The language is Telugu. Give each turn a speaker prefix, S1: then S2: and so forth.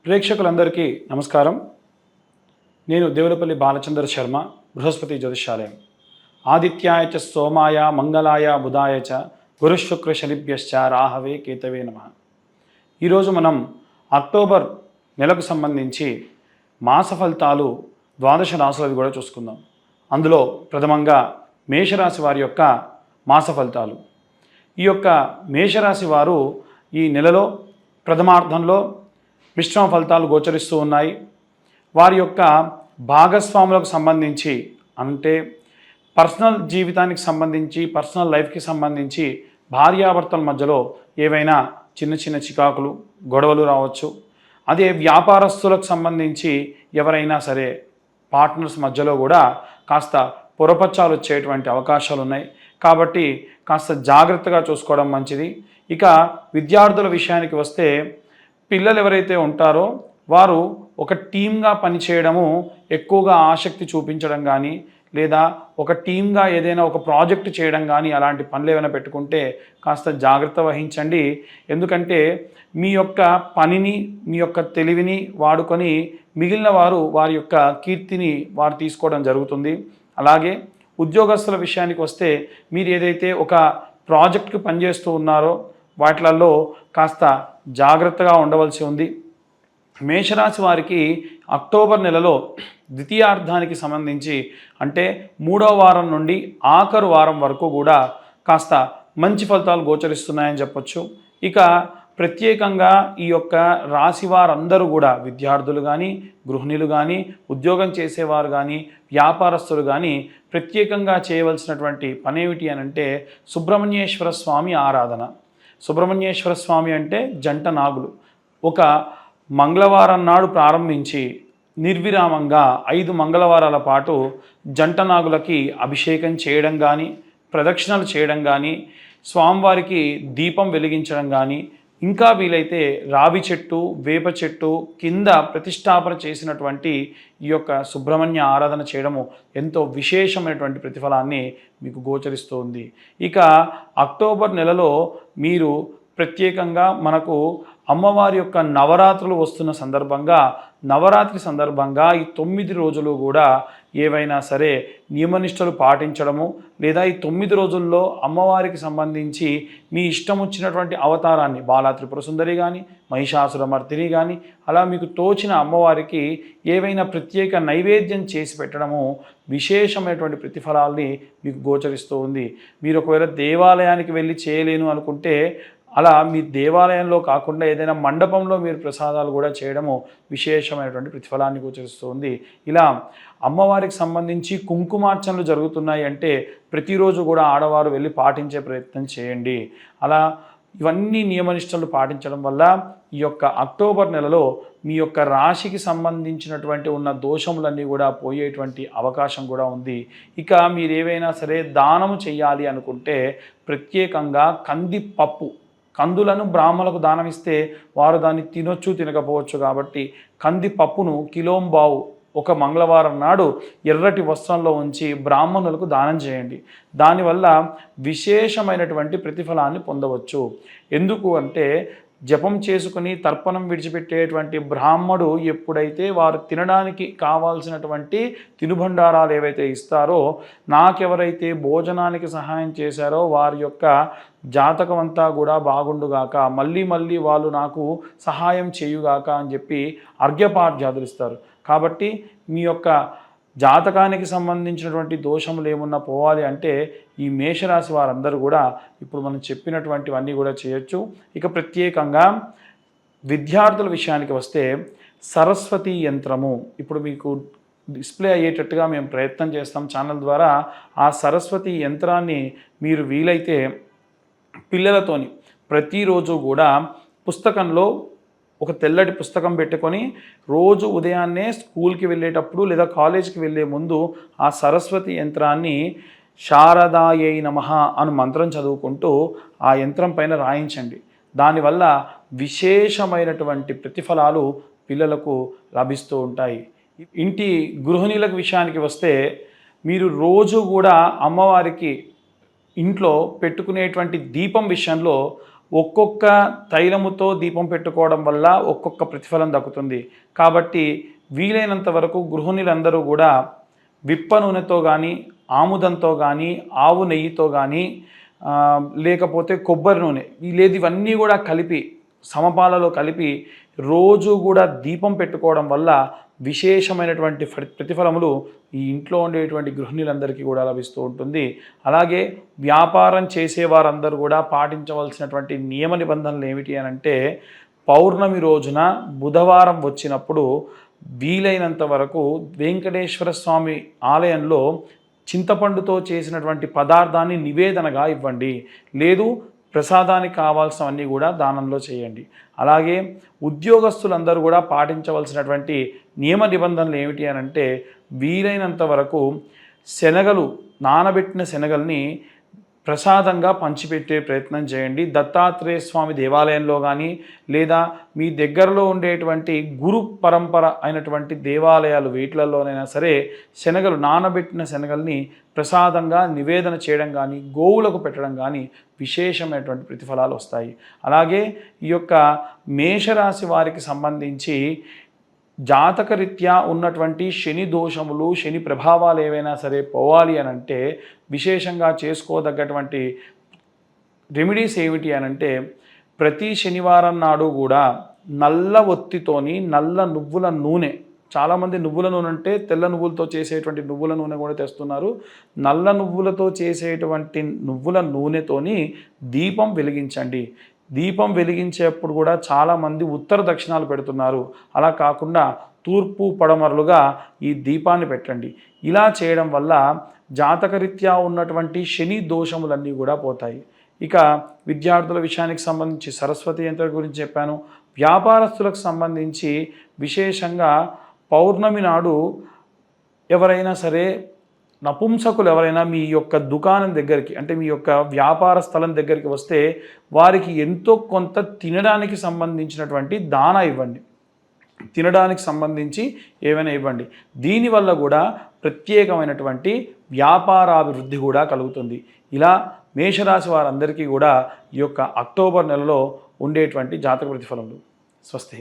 S1: ప్రేక్షకులందరికీ నమస్కారం. నేను దేవులపల్లి బాలచంద్ర శర్మ, బృహస్పతి జ్యోతిషాలయం. ఆదిత్యాయ చ సోమాయ మంగళాయ బుధాయ చ గురుశుక్ర శనిభ్యశ్చ రాహవే కేతవే నమః. ఈరోజు మనం అక్టోబర్ నెలకు సంబంధించి మాస ఫలితాలు 12 రాశులవి కూడా చూసుకుందాం. అందులో ప్రథమంగా మేషరాశి వారి యొక్క మాస ఫలితాలు. ఈ యొక్క మేషరాశి వారు ఈ నెలలో ప్రథమార్థంలో మిశ్రమ ఫలితాలు గోచరిస్తూ ఉన్నాయి. వారి యొక్క భాగస్వాములకు సంబంధించి, అంటే పర్సనల్ జీవితానికి సంబంధించి, పర్సనల్ లైఫ్కి సంబంధించి భార్యాభర్తల మధ్యలో ఏవైనా చిన్న చిన్న చికాకులు, గొడవలు రావచ్చు. అదే వ్యాపారస్తులకు సంబంధించి ఎవరైనా సరే పార్ట్నర్స్ మధ్యలో కూడా కాస్త పొరపచ్చాలు వచ్చేటువంటి అవకాశాలు ఉన్నాయి. కాబట్టి కాస్త జాగ్రత్తగా చూసుకోవడం మంచిది. ఇక విద్యార్థుల విషయానికి వస్తే, పిల్లలు ఎవరైతే ఉంటారో వారు ఒక టీమ్గా పనిచేయడము ఎక్కువగా ఆసక్తి చూపించడం కానీ, లేదా ఒక టీమ్గా ఏదైనా ఒక ప్రాజెక్ట్ చేయడం కానీ, అలాంటి పనులు ఏమైనా పెట్టుకుంటే కాస్త జాగ్రత్త వహించండి. ఎందుకంటే మీ యొక్క పనిని, మీ యొక్క తెలివిని వాడుకొని మిగిలిన వారు వారి యొక్క కీర్తిని వారు తీసుకోవడం జరుగుతుంది. అలాగే ఉద్యోగస్తుల విషయానికి వస్తే, మీరు ఏదైతే ఒక ప్రాజెక్ట్కి పనిచేస్తూ ఉన్నారో వాటిలలో కాస్త జాగ్రత్తగా ఉండవలసి ఉంది. మేషరాశి వారికి అక్టోబర్ నెలలో ద్వితీయార్థానికి సంబంధించి, అంటే 3వ వారం నుండి ఆఖరు వారం వరకు కూడా కాస్త మంచి ఫలితాలు గోచరిస్తున్నాయని చెప్పొచ్చు. ఇక ప్రత్యేకంగా ఈ యొక్క రాశి వారందరూ కూడా, విద్యార్థులు కానీ, గృహిణులు కానీ, ఉద్యోగం చేసేవారు కానీ, వ్యాపారస్తులు కానీ ప్రత్యేకంగా చేయవలసినటువంటి పనేమిటి అని అంటే సుబ్రహ్మణ్యేశ్వర స్వామి ఆరాధన. సుబ్రహ్మణ్యేశ్వర స్వామి అంటే జంట నాగులు. ఒక మంగళవారం నాడు ప్రారంభించి నిర్విరామంగా 5 మంగళవారాల పాటు జంట నాగులకి అభిషేకం చేయడం కానీ, ప్రదక్షిణలు చేయడం కానీ, స్వామివారికి దీపం వెలిగించడం కానీ, ఇంకా వీలైతే రావి చెట్టు, వేప చెట్టు కింద ప్రతిష్టాపన చేసినటువంటి ఈ యొక్క సుబ్రహ్మణ్య ఆరాధన చేయడము ఎంతో విశేషమైనటువంటి ప్రతిఫలాన్ని మీకు గోచరిస్తుంది. ఇక అక్టోబర్ నెలలో మీరు ప్రత్యేకంగా మనకు అమ్మవారి యొక్క నవరాత్రులు వస్తున్న సందర్భంగా, నవరాత్రి సందర్భంగా ఈ 9 రోజులు కూడా ఏవైనా సరే నియమనిష్టలు పాటించడము, లేదా ఈ 9 రోజుల్లో అమ్మవారికి సంబంధించి మీ ఇష్టం వచ్చినటువంటి అవతారాన్ని, బాలా త్రిపుర సుందరి కానీ, మహిషాసుర మర్దిని కానీ, అలా మీకు తోచిన అమ్మవారికి ఏవైనా ప్రత్యేక నైవేద్యం చేసి పెట్టడము విశేషమైనటువంటి ప్రతిఫలాల్ని మీకు గోచరిస్తూ ఉంది. మీరు ఒకవేళ దేవాలయానికి వెళ్ళి చేయలేను అనుకుంటే, అలా మీ దేవాలయంలో కాకుండా ఏదైనా మండపంలో మీరు ప్రసాదాలు కూడా చేయడము విశేషమైనటువంటి ప్రతిఫలాన్ని గోచరిస్తుంది. ఇలా అమ్మవారికి సంబంధించి కుంకుమార్చనలు జరుగుతున్నాయి అంటే ప్రతిరోజు కూడా ఆడవారు వెళ్ళి పాటించే ప్రయత్నం చేయండి. అలా ఇవన్నీ నియమనిష్టలు పాటించడం వల్ల ఈ యొక్క అక్టోబర్ నెలలో మీ యొక్క రాశికి సంబంధించినటువంటి ఉన్న దోషములన్నీ కూడా పోయేటువంటి అవకాశం కూడా ఉంది. ఇక మీరు ఏవైనా సరే దానము చేయాలి అనుకుంటే ప్రత్యేకంగా కందిపప్పు, కందులను బ్రాహ్మణులకు దానం ఇస్తే వారు దాన్ని తినొచ్చు తినకపోవచ్చు. కాబట్టి కందిపప్పును కిలోంబావు ఒక మంగళవారం నాడు ఎర్రటి వస్త్రంలో ఉంచి బ్రాహ్మణులకు దానం చేయండి. దానివల్ల విశేషమైనటువంటి ప్రతిఫలాన్ని పొందవచ్చు. ఎందుకు అంటే, జపం చేసుకుని తర్పణం విడిచిపెట్టేటువంటి బ్రాహ్మడు ఎప్పుడైతే వారు తినడానికి కావాల్సినటువంటి తినుబండారాలు ఏవైతే ఇస్తారో, నాకెవరైతే భోజనానికి సహాయం చేశారో వారి యొక్క జాతకం అంతా కూడా బాగుండుగాక, మళ్ళీ మళ్ళీ వాళ్ళు నాకు సహాయం చేయుగాక అని చెప్పి అర్ఘ్యపాఠ్యాదులు ఇస్తారు. కాబట్టి మీ యొక్క జాతకానికి సంబంధించినటువంటి దోషములు ఏమున్నా పోవాలి అంటే ఈ మేషరాశి వారందరూ కూడా ఇప్పుడు మనం చెప్పినటువంటివన్నీ కూడా చేయొచ్చు. ఇక ప్రత్యేకంగా విద్యార్థుల విషయానికి వస్తే, సరస్వతి యంత్రము ఇప్పుడు మీకు డిస్ప్లే అయ్యేటట్టుగా మేము ప్రయత్నం చేస్తాం ఛానల్ ద్వారా. ఆ సరస్వతి యంత్రాన్ని మీరు వీలైతే పిల్లలతోని ప్రతిరోజు కూడా పుస్తకంలో ఒక తెల్లటి పుస్తకం పెట్టుకొని రోజు ఉదయాన్నే స్కూల్కి వెళ్ళేటప్పుడు లేదా కాలేజీకి వెళ్ళే ముందు ఆ సరస్వతి యంత్రాన్ని శారదాయై నమః అను మంత్రం చదువుకుంటూ ఆ యంత్రం పైన రాయించండి. దానివల్ల విశేషమైనటువంటి ప్రతిఫలాలు పిల్లలకు లభిస్తూ ఉంటాయి. ఇంటి గృహిణులకు విషయానికి వస్తే, మీరు రోజు కూడా అమ్మవారికి ఇంట్లో పెట్టుకునేటువంటి దీపం విషయంలో ఒక్కొక్క తైలముతో దీపం పెట్టుకోవడం వల్ల ఒక్కొక్క ప్రతిఫలం దక్కుతుంది. కాబట్టి వీలైనంత వరకు గృహిణులందరూ కూడా విప్ప నూనెతో కానీ, ఆముదంతో కానీ, ఆవు నెయ్యితో కానీ, లేకపోతే కొబ్బరి నూనె, ఇవన్నీ కూడా కలిపి సమపాలలో కలిపి రోజు కూడా దీపం పెట్టుకోవడం వల్ల విశేషమైనటువంటి ప్రతిఫలములు ఈ ఇంట్లో ఉండేటువంటి గృహిణులందరికీ కూడా లభిస్తూ ఉంటుంది. అలాగే వ్యాపారం చేసేవారందరూ కూడా పాటించవలసినటువంటి నియమ నిబంధనలు ఏమిటి అని అంటే, పౌర్ణమి రోజున బుధవారం వచ్చినప్పుడు వీలైనంత వరకు వెంకటేశ్వర స్వామి ఆలయంలో చింతపండుతో చేసినటువంటి పదార్థాన్ని నివేదనగా ఇవ్వండి. లేదు ప్రసాదానికి కావాల్సినవన్నీ కూడా దానంలో చేయండి. అలాగే ఉద్యోగస్తులందరూ కూడా పాటించవలసినటువంటి నియమ నిబంధనలు ఏమిటి అని అంటే, వీలైనంత వరకు శనగలు, నానబెట్టిన శనగల్ని ప్రసాదంగా పంచిపెట్టే ప్రయత్నం చేయండి. దత్తాత్రేయ స్వామి దేవాలయంలో కానీ, లేదా మీ దగ్గరలో ఉండేటువంటి గురు పరంపర అయినటువంటి దేవాలయాలు వీటిలలోనైనా సరే శనగలు, నానబెట్టిన శనగల్ని ప్రసాదంగా నివేదన చేయడం కానీ, గోవులకు పెట్టడం కానీ విశేషమైనటువంటి ప్రతిఫలాలు వస్తాయి. అలాగే ఈ యొక్క మేషరాశి వారికి సంబంధించి జాతకరీత్యా ఉన్నటువంటి శని దోషములు, శని ప్రభావాలు ఏవైనా సరే పోవాలి అని అంటే విశేషంగా చేసుకోదగ్గటువంటి రెమెడీస్ ఏమిటి అని అంటే, ప్రతి శనివారం నాడు కూడా నల్ల ఒత్తితోని నల్ల నువ్వుల నూనె, చాలామంది నువ్వుల నూనె అంటే తెల్ల నువ్వులతో చేసేటువంటి నువ్వుల నూనె కూడా తెస్తున్నారు. నల్ల నువ్వులతో చేసేటువంటి నువ్వుల నూనెతోని దీపం వెలిగించండి. దీపం వెలిగించేప్పుడు కూడా చాలామంది ఉత్తర దక్షిణాలు పెడుతున్నారు. అలా కాకుండా తూర్పు పడమరలుగా ఈ దీపాన్ని పెట్టండి. ఇలా చేయడం వల్ల జాతకరీత్యా ఉన్నటువంటి శని దోషములన్నీ కూడా పోతాయి. ఇక విద్యార్థుల విషయానికి సంబంధించి సరస్వతి యంత్రం గురించి చెప్పాను. వ్యాపారస్తులకు సంబంధించి విశేషంగా పౌర్ణమి నాడు ఎవరైనా సరే నపుంసకులు ఎవరైనా మీ యొక్క దుకాణం దగ్గరికి, అంటే మీ యొక్క వ్యాపార స్థలం దగ్గరికి వస్తే వారికి ఎంతో కొంత తినడానికి సంబంధించినటువంటి దానా ఇవ్వండి. తినడానికి సంబంధించి ఏమైనా ఇవ్వండి. దీనివల్ల కూడా ప్రత్యేకమైనటువంటి వ్యాపారాభివృద్ధి కూడా కలుగుతుంది. ఇలా మేషరాశి వారందరికీ కూడా ఈ యొక్క అక్టోబర్ నెలలో ఉండేటువంటి జాతక ప్రతిఫలములు. స్వస్తి.